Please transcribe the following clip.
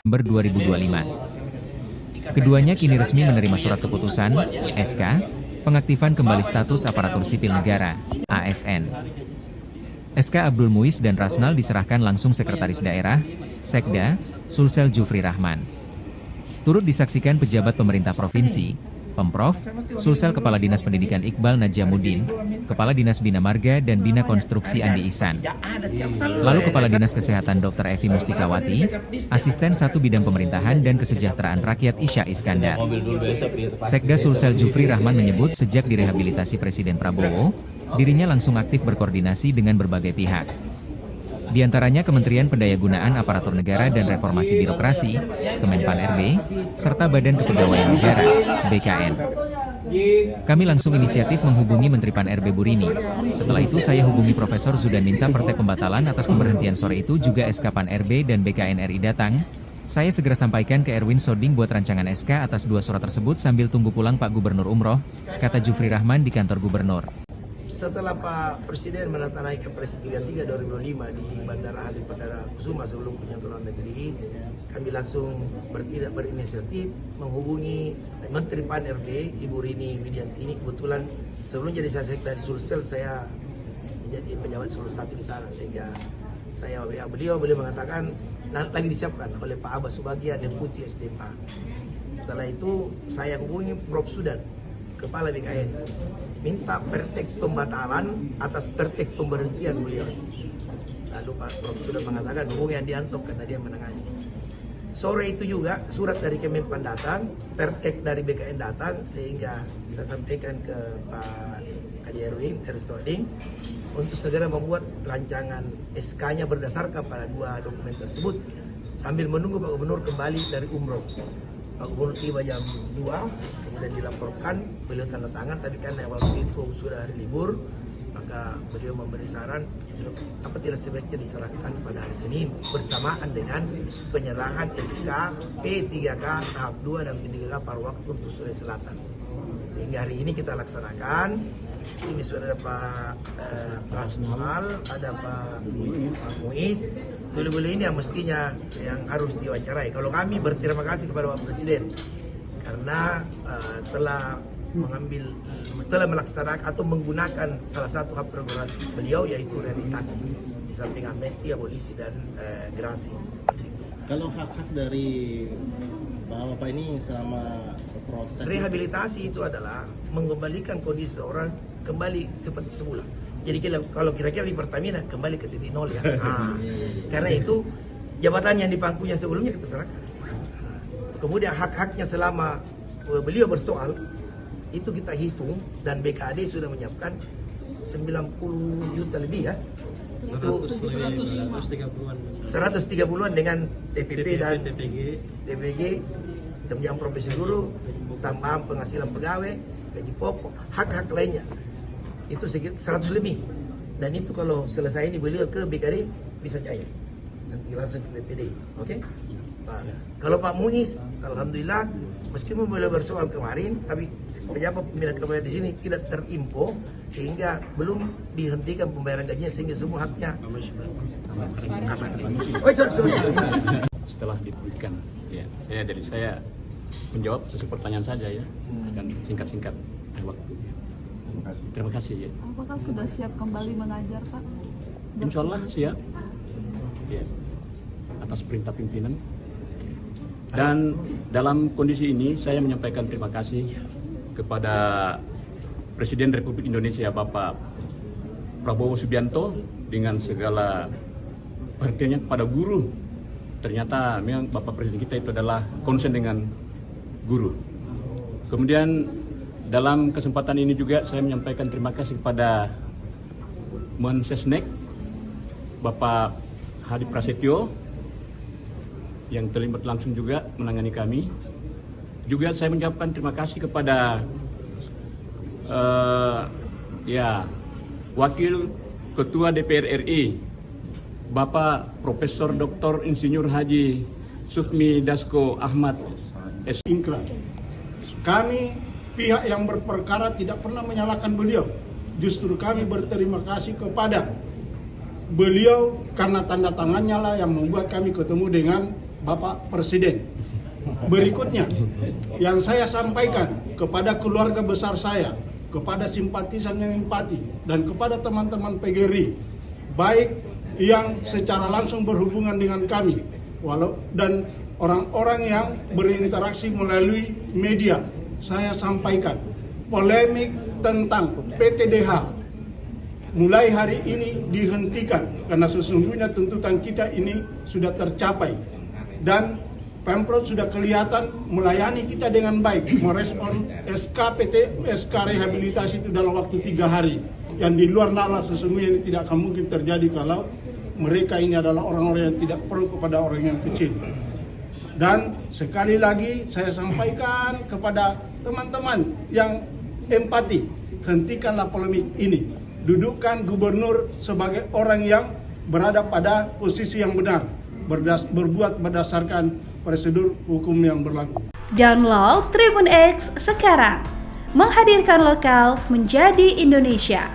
Desember 2025. Keduanya kini resmi menerima surat keputusan, SK, pengaktifan kembali status aparatur sipil negara, ASN. SK Abdul Muiz dan Rasnal diserahkan langsung Sekretaris Daerah, Sekda, Sulsel Jufri Rahman. Turut disaksikan pejabat pemerintah provinsi, Pemprov, Sulsel Kepala Dinas Pendidikan Iqbal Najamuddin, Kepala Dinas Bina Marga dan Bina Konstruksi Andi Ihsan. Lalu Kepala Dinas Kesehatan Dr. Evi Mustikawati, Asisten 1 Bidang Pemerintahan dan Kesejahteraan Rakyat Isya Iskandar. Sekda Sulsel Jufri Rahman menyebut sejak direhabilitasi Presiden Prabowo, dirinya langsung aktif berkoordinasi dengan berbagai pihak. Di antaranya Kementerian Pendayagunaan Aparatur Negara dan Reformasi Birokrasi, Kemenpan RB, serta Badan Kepegawaian Negara, BKN. Kami langsung inisiatif menghubungi Menteri Pan RB Burini. Setelah itu saya hubungi Profesor Zudan minta pertek pembatalan atas pemberhentian sore itu juga SK Pan RB dan BKN RI datang. Saya segera sampaikan ke Erwin Soding buat rancangan SK atas 2 surat tersebut sambil tunggu pulang Pak Gubernur Umroh, kata Jufri Rahman di kantor Gubernur. Setelah Pak Presiden menandatangani Kepres 33 2005 di Bandara Halim Perdana Kusuma sebelum kunjungan ke luar negeri, kami langsung bertindak berinisiatif menghubungi Menteri Pan RB, Ibu Rini Widianti. Ini kebetulan sebelum jadi Sekda di Sulsel, saya menjadi pejabat Sulsel 1 di sana, sehingga saya WA beliau mengatakan lagi disiapkan oleh Pak Abbas Subagia, Deputi SDMA. Setelah itu saya hubungi Prof. Zudan, Kepala BKN, minta pertek pembatalan atas pertek pemberhentian beliau. Lalu Pak Prof. sudah mengatakan hubungi Andianto karena dia menangani. Sore itu juga surat dari Kemenpan datang, pertek dari BKN datang, sehingga saya sampaikan ke Pak Adi Erwin Soding untuk segera membuat rancangan SK-nya berdasarkan pada 2 dokumen tersebut sambil menunggu Pak Gubernur kembali dari umroh. Pak Gubernur tiba jam 2, kemudian dilaporkan, beliau tanda tangan, tapi karena waktu itu sudah hari libur, maka beliau memberi saran apa tidak sebaiknya diserahkan pada hari Senin bersamaan dengan penyerahan SK P3K tahap 2 dan P3K paruh waktu untuk Sulawesi Selatan. Sehingga hari ini kita laksanakan. Di sini sudah ada Pak Rasnal, ada Pak Muiz. Beliau ini yang mestinya yang harus diwawancarai. Kalau kami berterima kasih kepada Bapak Presiden karena telah melaksanakan atau menggunakan salah satu hak prerogatif beliau, yaitu rehabilitasi di samping amnesti, abolisi dan gerasi. Kalau hak-hak dari Bapak ini selama proses rehabilitasi itu adalah mengembalikan kondisi seorang kembali seperti semula. Jadi kalau kira-kira di Pertamina kembali ke titik nol ya. Karena itu jabatan yang dipangkunya sebelumnya kita serahkan. Kemudian hak-haknya selama beliau bersoal itu kita hitung dan BKD sudah menyiapkan 90 juta lebih ya. Itu 130-an dengan TPP dan TPG, tunjangan profesi guru, tambahan penghasilan pegawai, gaji pokok, hak-hak lainnya. Itu sekitar 100 lebih. Dan itu kalau selesai ini beliau ke BKD bisa cair. Nanti langsung ke BPD. Oke? Nah, kalau Pak Muiz, alhamdulillah, meskipun beliau bersoal kemarin, tapi pejabat pembinaan kepegawaian di sini tidak terinfo sehingga belum dihentikan pembayaran gajinya sehingga semua haknya aman. Setelah diberikan, ya, saya menjawab sesuai pertanyaan saja ya, dan singkat-singkat waktu. Terima kasih ya. Apakah sudah siap kembali mengajar, Pak? Insya Allah siap. Ya, atas perintah pimpinan. Dan dalam kondisi ini saya menyampaikan terima kasih kepada Presiden Republik Indonesia Bapak Prabowo Subianto dengan segala perhatiannya kepada guru. Ternyata memang Bapak Presiden kita itu adalah konsen dengan guru. Kemudian dalam kesempatan ini juga saya menyampaikan terima kasih kepada Mensesnek Bapak Hadi Prasetyo yang terlibat langsung juga menangani kami. Juga saya mengucapkan terima kasih kepada Wakil Ketua DPR RI Bapak Profesor Dr. Insinyur Haji Sukmi Dasko Ahmad S. Ingkrah. Kami pihak yang berperkara tidak pernah menyalahkan beliau. Justru kami berterima kasih kepada beliau karena tanda tangannya lah yang membuat kami ketemu dengan Bapak Presiden. Berikutnya yang saya sampaikan kepada keluarga besar saya, kepada simpatisan yang empati, dan kepada teman-teman PGRI, baik yang secara langsung berhubungan dengan kami, dan orang-orang yang berinteraksi melalui media, saya sampaikan polemik tentang PTDH mulai hari ini dihentikan, karena sesungguhnya tuntutan kita ini sudah tercapai dan Pemprov sudah kelihatan melayani kita dengan baik, merespon SK rehabilitasi itu dalam waktu 3 hari. Yang di luar nalar sesungguhnya ini tidak akan mungkin terjadi kalau mereka ini adalah orang-orang yang tidak pro kepada orang yang kecil. Dan sekali lagi saya sampaikan kepada teman-teman yang empati, hentikanlah polemik ini. Dudukkan gubernur sebagai orang yang berada pada posisi yang benar, berbuat berdasarkan prosedur hukum yang berlaku. Download Tribun X sekarang, menghadirkan lokal menjadi Indonesia.